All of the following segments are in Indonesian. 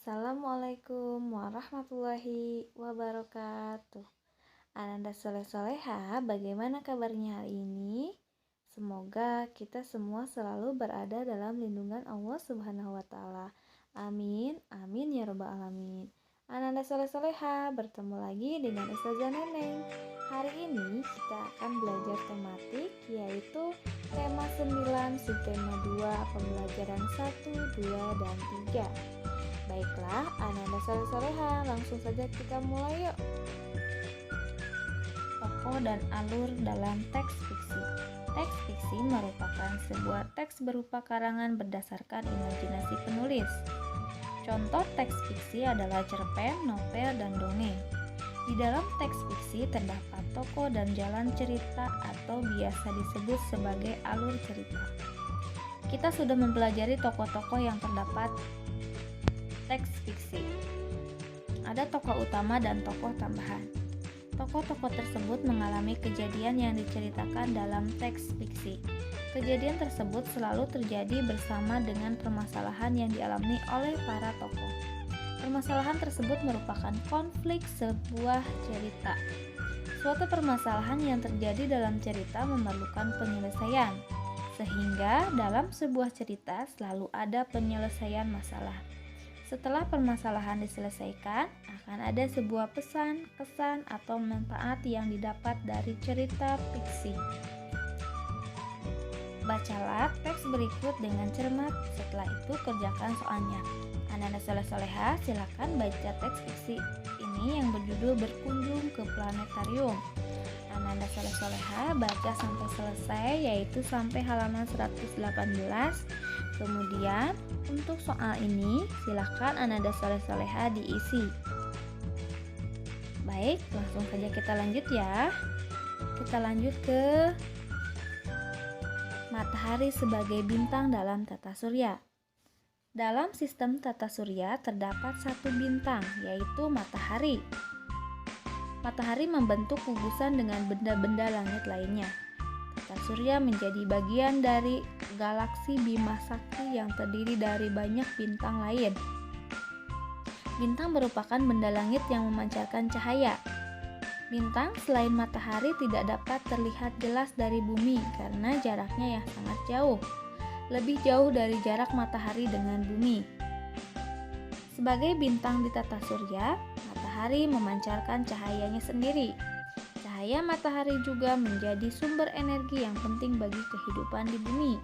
Assalamualaikum warahmatullahi wabarakatuh. Ananda Soleh-Soleha, bagaimana kabarnya hari ini? Semoga kita semua selalu berada dalam lindungan Allah Subhanahu wa Ta'ala. Amin, amin ya Rabbal 'Alamin. Ananda Soleh-Soleha, bertemu lagi dengan Ustazah Neneng. Hari ini kita akan belajar tematik, yaitu tema 9, subtema 2, pembelajaran 1, 2, dan 3. Baiklah, Ananda Soleh-Soleha, langsung saja kita mulai yuk. Tokoh dan alur dalam teks fiksi. Teks fiksi merupakan sebuah teks berupa karangan berdasarkan imajinasi penulis. Contoh teks fiksi adalah cerpen, novel, dan dongeng. Di dalam teks fiksi terdapat tokoh dan jalan cerita atau biasa disebut sebagai alur cerita. Kita sudah mempelajari tokoh-tokoh yang terdapat teks fiksi. Ada tokoh utama dan tokoh tambahan. Tokoh-tokoh tersebut mengalami kejadian yang diceritakan dalam teks fiksi. Kejadian tersebut selalu terjadi bersama dengan permasalahan yang dialami oleh para tokoh. Permasalahan tersebut merupakan konflik sebuah cerita. Suatu permasalahan yang terjadi dalam cerita memerlukan penyelesaian, sehingga dalam sebuah cerita selalu ada penyelesaian masalah. Setelah permasalahan diselesaikan, akan ada sebuah pesan, kesan, atau manfaat yang didapat dari cerita fiksi. Bacalah teks berikut dengan cermat, setelah itu kerjakan soalnya. Ananda Soleh-Soleha, silakan baca teks fiksi ini yang berjudul Berkunjung ke Planetarium. Ananda Soleh-Soleha baca sampai selesai, yaitu sampai halaman 118. Kemudian untuk soal ini silahkan Ananda Soleh-Soleha diisi. Baik, langsung saja kita lanjut ya. Kita lanjut ke matahari sebagai bintang dalam tata surya. Dalam sistem tata surya terdapat satu bintang, yaitu matahari. Matahari membentuk gugusan dengan benda-benda langit lainnya. Tata surya menjadi bagian dari galaksi Bima Sakti yang terdiri dari banyak bintang lain. Bintang merupakan benda langit yang memancarkan cahaya. Bintang selain matahari tidak dapat terlihat jelas dari bumi karena jaraknya yang sangat jauh, lebih jauh dari jarak matahari dengan bumi. Sebagai bintang di tata surya, matahari memancarkan cahayanya sendiri. Cahaya matahari juga menjadi sumber energi yang penting bagi kehidupan di bumi.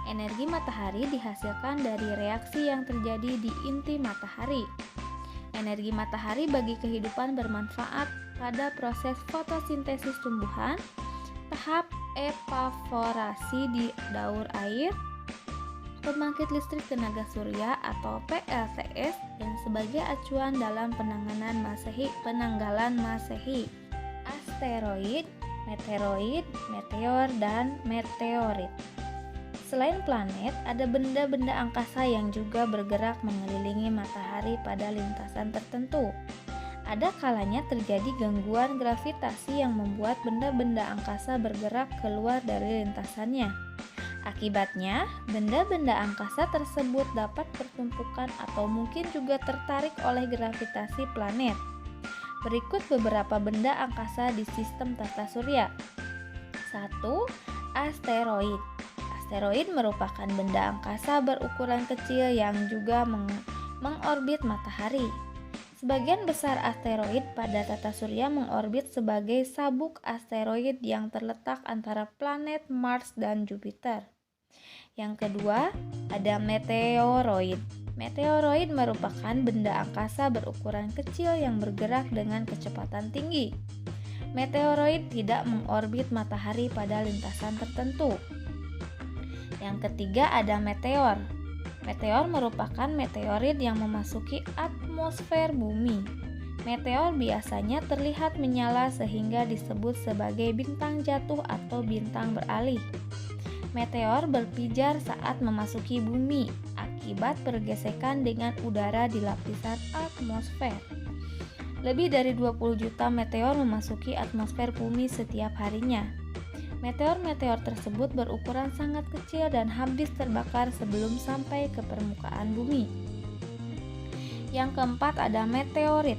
Energi matahari dihasilkan dari reaksi yang terjadi di inti matahari. Energi matahari bagi kehidupan bermanfaat pada proses fotosintesis tumbuhan, tahap evaporasi di daur air, pembangkit listrik tenaga surya atau PLTS, yang sebagai acuan dalam penanggalan Masehi. Asteroid, meteoroid, meteor, dan meteorit. Selain planet, ada benda-benda angkasa yang juga bergerak mengelilingi matahari pada lintasan tertentu. Ada kalanya terjadi gangguan gravitasi yang membuat benda-benda angkasa bergerak keluar dari lintasannya. Akibatnya, benda-benda angkasa tersebut dapat bertumpukan atau mungkin juga tertarik oleh gravitasi planet. Berikut beberapa benda angkasa di sistem tata surya. 1. Asteroid. Asteroid merupakan benda angkasa berukuran kecil yang juga mengorbit matahari. Sebagian besar asteroid pada tata surya mengorbit sebagai sabuk asteroid yang terletak antara planet Mars dan Jupiter. Yang kedua, ada meteoroid. Meteoroid merupakan benda angkasa berukuran kecil yang bergerak dengan kecepatan tinggi. Meteoroid tidak mengorbit matahari pada lintasan tertentu. Yang ketiga ada meteor. Meteor merupakan meteorit yang memasuki atmosfer bumi. Meteor biasanya terlihat menyala sehingga disebut sebagai bintang jatuh atau bintang beralih. Meteor berpijar saat memasuki bumi akibat pergesekan dengan udara di lapisan atmosfer. Lebih dari 20 juta meteor memasuki atmosfer bumi setiap harinya. Meteor-meteor tersebut berukuran sangat kecil dan habis terbakar sebelum sampai ke permukaan bumi. Yang keempat ada meteorit.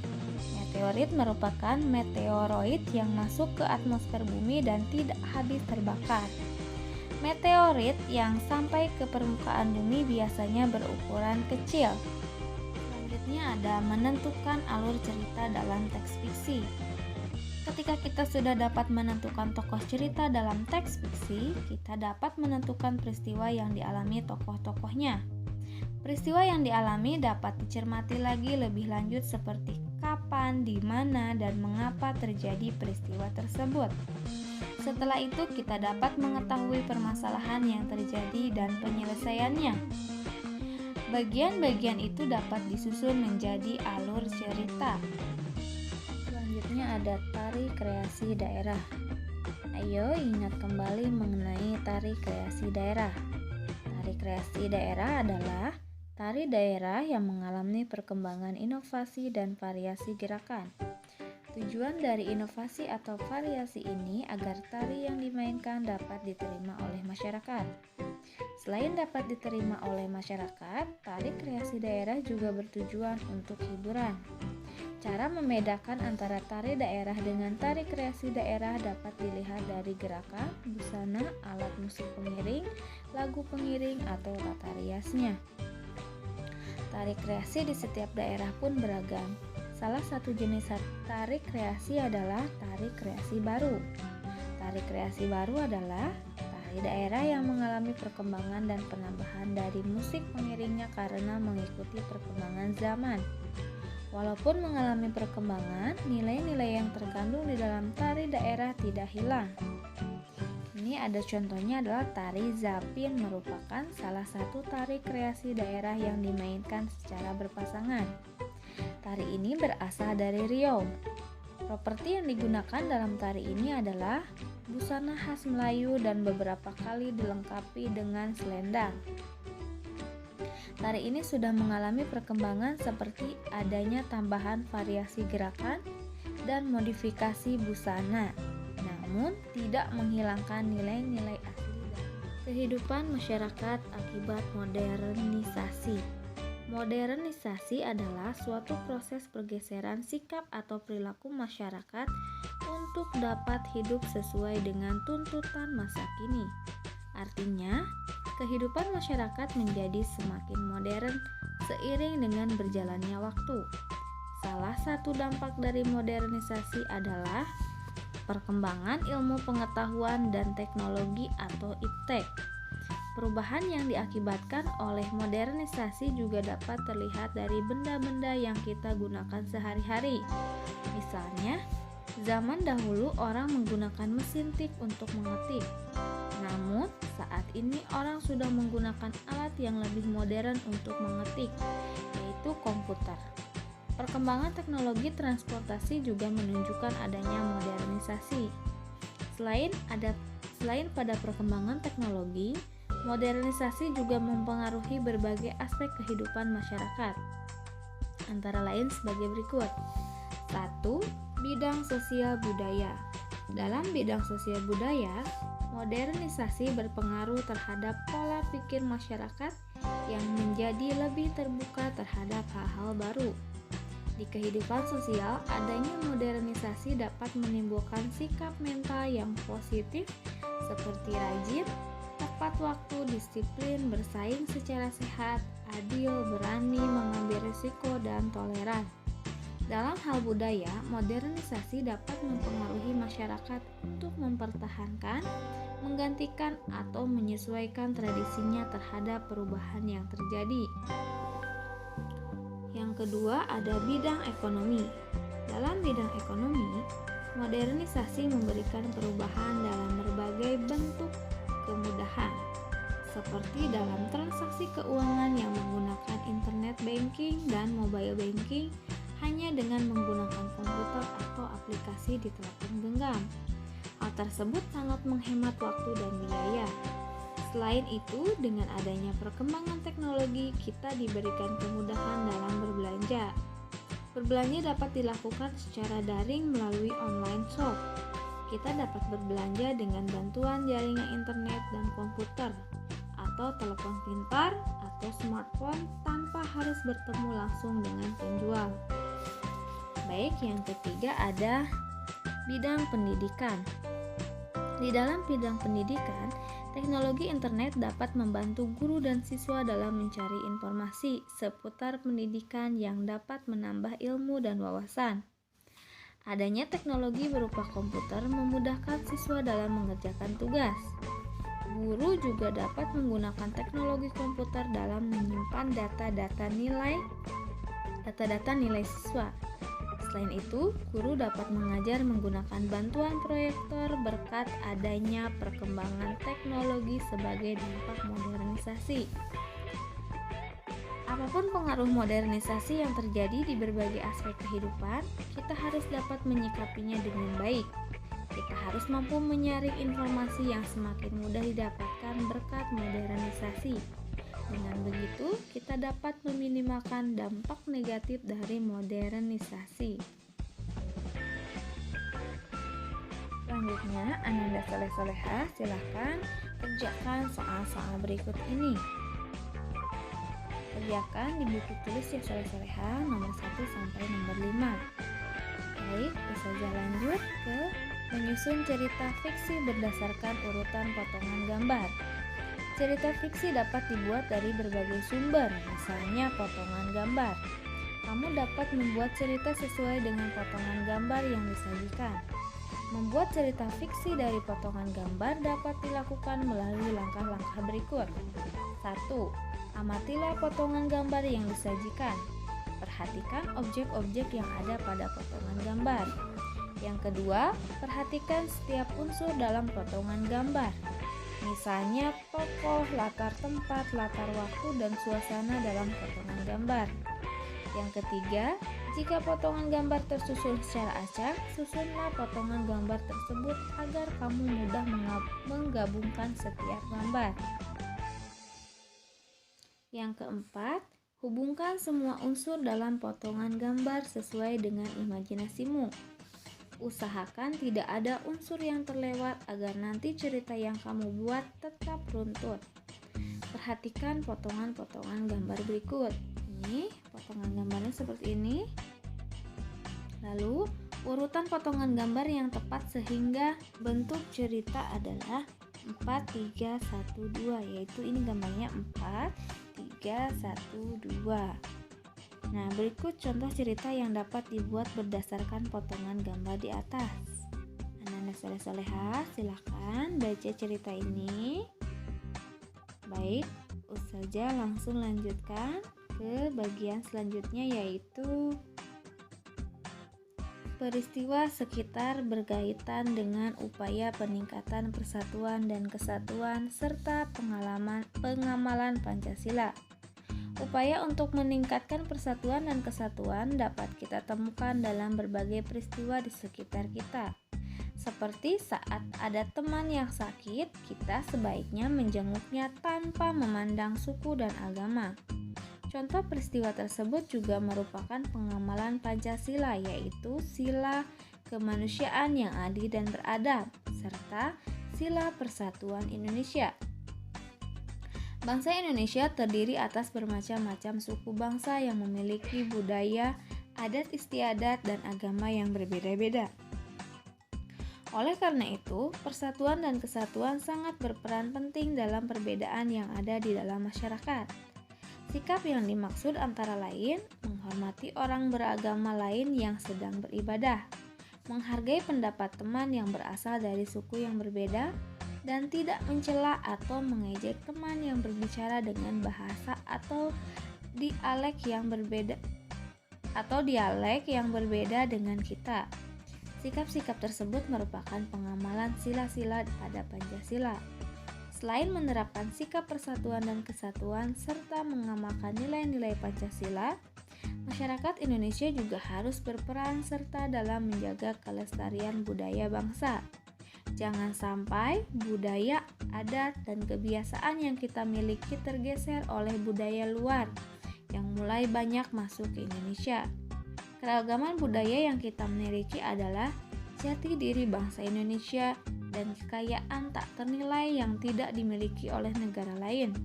Meteorit merupakan meteoroid yang masuk ke atmosfer bumi dan tidak habis terbakar. Meteorit yang sampai ke permukaan bumi biasanya berukuran kecil. Selanjutnya ada menentukan alur cerita dalam teks fiksi. Ketika kita sudah dapat menentukan tokoh cerita dalam teks fiksi, kita dapat menentukan peristiwa yang dialami tokoh-tokohnya. Peristiwa yang dialami dapat dicermati lagi lebih lanjut seperti kapan, di mana, dan mengapa terjadi peristiwa tersebut. Setelah itu kita dapat mengetahui permasalahan yang terjadi dan penyelesaiannya. Bagian-bagian itu dapat disusun menjadi alur cerita. Selanjutnya ada tari kreasi daerah. Ayo ingat kembali mengenai tari kreasi daerah. Tari kreasi daerah adalah tari daerah yang mengalami perkembangan inovasi dan variasi gerakan. Tujuan dari inovasi atau variasi ini agar tari yang dimainkan dapat diterima oleh masyarakat. Selain dapat diterima oleh masyarakat, tari kreasi daerah juga bertujuan untuk hiburan. Cara membedakan antara tari daerah dengan tari kreasi daerah dapat dilihat dari gerakan, busana, alat musik pengiring, lagu pengiring, atau tata riasnya. Tari kreasi di setiap daerah pun beragam. Salah satu jenis tari kreasi adalah tari kreasi baru. Tari kreasi baru adalah tari daerah yang mengalami perkembangan dan penambahan dari musik pengiringnya karena mengikuti perkembangan zaman. Walaupun mengalami perkembangan, nilai-nilai yang terkandung di dalam tari daerah tidak hilang. Ini ada contohnya adalah tari zapin, merupakan salah satu tari kreasi daerah yang dimainkan secara berpasangan. Tari ini berasal dari Riau. Properti yang digunakan dalam tari ini adalah busana khas Melayu dan beberapa kali dilengkapi dengan selendang. Tari ini sudah mengalami perkembangan seperti adanya tambahan variasi gerakan dan modifikasi busana, namun tidak menghilangkan nilai-nilai asli dari kehidupan masyarakat akibat modernisasi. Modernisasi adalah suatu proses pergeseran sikap atau perilaku masyarakat untuk dapat hidup sesuai dengan tuntutan masa kini. Artinya, kehidupan masyarakat menjadi semakin modern seiring dengan berjalannya waktu. Salah satu dampak dari modernisasi adalah perkembangan ilmu pengetahuan dan teknologi atau iptek. Perubahan yang diakibatkan oleh modernisasi juga dapat terlihat dari benda-benda yang kita gunakan sehari-hari. Misalnya, zaman dahulu orang menggunakan mesin tik untuk mengetik. Namun, saat ini orang sudah menggunakan alat yang lebih modern untuk mengetik, yaitu komputer. Perkembangan teknologi transportasi juga menunjukkan adanya modernisasi. Selain pada perkembangan teknologi, modernisasi juga mempengaruhi berbagai aspek kehidupan masyarakat. Antara lain sebagai berikut. 1. Bidang sosial budaya. Dalam bidang sosial budaya, modernisasi berpengaruh terhadap pola pikir masyarakat yang menjadi lebih terbuka terhadap hal-hal baru. Di kehidupan sosial, adanya modernisasi dapat menimbulkan sikap mental yang positif seperti rajin, tepat waktu, disiplin, bersaing secara sehat, adil, berani mengambil risiko, dan toleran. Dalam hal budaya, modernisasi dapat mempengaruhi masyarakat untuk mempertahankan, menggantikan, atau menyesuaikan tradisinya terhadap perubahan yang terjadi. Yang kedua ada bidang ekonomi. Dalam bidang ekonomi, modernisasi memberikan perubahan dalam berbagai bentuk kemudahan, seperti dalam transaksi keuangan yang menggunakan internet banking dan mobile banking hanya dengan menggunakan komputer atau aplikasi di telepon genggam. Hal tersebut sangat menghemat waktu dan biaya. Selain itu, dengan adanya perkembangan teknologi, kita diberikan kemudahan dalam berbelanja. Berbelanja dapat dilakukan secara daring melalui online shop. Kita dapat berbelanja dengan bantuan jaringan internet dan komputer, atau telepon pintar, atau smartphone tanpa harus bertemu langsung dengan penjual. Baik, yang ketiga ada bidang pendidikan. Di dalam bidang pendidikan, teknologi internet dapat membantu guru dan siswa dalam mencari informasi seputar pendidikan yang dapat menambah ilmu dan wawasan. Adanya teknologi berupa komputer memudahkan siswa dalam mengerjakan tugas. Guru juga dapat menggunakan teknologi komputer dalam menyimpan data-data nilai siswa. Selain itu, guru dapat mengajar menggunakan bantuan proyektor berkat adanya perkembangan teknologi sebagai dampak modernisasi. Apapun pengaruh modernisasi yang terjadi di berbagai aspek kehidupan, kita harus dapat menyikapinya dengan baik. Kita harus mampu menyaring informasi yang semakin mudah didapatkan berkat modernisasi. Dengan begitu, kita dapat meminimalkan dampak negatif dari modernisasi. Selanjutnya, Ananda Soleh-Soleha, silakan kerjakan soal-soal berikut ini. Kerjakan di buku tulis ya Soleh-Soleha nomor 1 sampai nomor 5. Baik, Ustazah lanjut ke menyusun cerita fiksi berdasarkan urutan potongan gambar. Cerita fiksi dapat dibuat dari berbagai sumber, misalnya potongan gambar. Kamu dapat membuat cerita sesuai dengan potongan gambar yang disajikan. Membuat cerita fiksi dari potongan gambar dapat dilakukan melalui langkah-langkah berikut. 1. Amatilah potongan gambar yang disajikan. Perhatikan objek-objek yang ada pada potongan gambar. Yang kedua, perhatikan setiap unsur dalam potongan gambar. Misalnya tokoh, latar tempat, latar waktu, dan suasana dalam potongan gambar. Yang ketiga, jika potongan gambar tersusun secara acak, susunlah potongan gambar tersebut agar kamu mudah menggabungkan setiap gambar. Yang keempat, hubungkan semua unsur dalam potongan gambar sesuai dengan imajinasimu. Usahakan tidak ada unsur yang terlewat agar nanti cerita yang kamu buat tetap runtut. Perhatikan potongan-potongan gambar berikut. Ini potongan gambarnya seperti ini. Lalu urutan potongan gambar yang tepat sehingga bentuk cerita adalah 4, 3, 1, 2, yaitu ini gambarnya 4, 3, 1, 2. Nah, berikut contoh cerita yang dapat dibuat berdasarkan potongan gambar di atas. Ananda Soleh-Soleha, silahkan baca cerita ini. Baik, Ustazah langsung lanjutkan ke bagian selanjutnya, yaitu peristiwa sekitar berkaitan dengan upaya peningkatan persatuan dan kesatuan serta pengamalan Pancasila. Upaya untuk meningkatkan persatuan dan kesatuan dapat kita temukan dalam berbagai peristiwa di sekitar kita. Seperti saat ada teman yang sakit, kita sebaiknya menjenguknya tanpa memandang suku dan agama. Contoh peristiwa tersebut juga merupakan pengamalan Pancasila, yaitu sila kemanusiaan yang adil dan beradab, serta sila persatuan Indonesia. Bangsa Indonesia terdiri atas bermacam-macam suku bangsa yang memiliki budaya, adat istiadat, dan agama yang berbeda-beda. Oleh karena itu, persatuan dan kesatuan sangat berperan penting dalam perbedaan yang ada di dalam masyarakat. Sikap yang dimaksud antara lain, menghormati orang beragama lain yang sedang beribadah, menghargai pendapat teman yang berasal dari suku yang berbeda, dan tidak mencela atau mengejek teman yang berbicara dengan bahasa atau dialek yang berbeda dengan kita. Sikap-sikap tersebut merupakan pengamalan sila-sila pada Pancasila. Selain menerapkan sikap persatuan dan kesatuan serta mengamalkan nilai-nilai Pancasila, masyarakat Indonesia juga harus berperan serta dalam menjaga kelestarian budaya bangsa. Jangan sampai budaya, adat, dan kebiasaan yang kita miliki tergeser oleh budaya luar yang mulai banyak masuk ke Indonesia. Keragaman budaya yang kita miliki adalah jati diri bangsa Indonesia dan kekayaan tak ternilai yang tidak dimiliki oleh negara lain.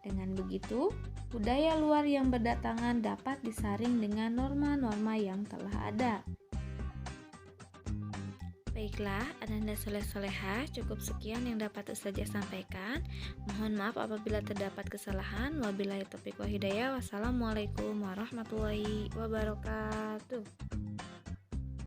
Dengan Dengan begitu, budaya luar yang berdatangan dapat disaring dengan norma-norma yang telah ada. Baiklah, Ananda Soleh-Soleha, cukup sekian yang dapat Ustazah sampaikan. Mohon maaf apabila terdapat kesalahan. Wabillahi taufiq wal hidayah. Wassalamualaikum warahmatullahi wabarakatuh.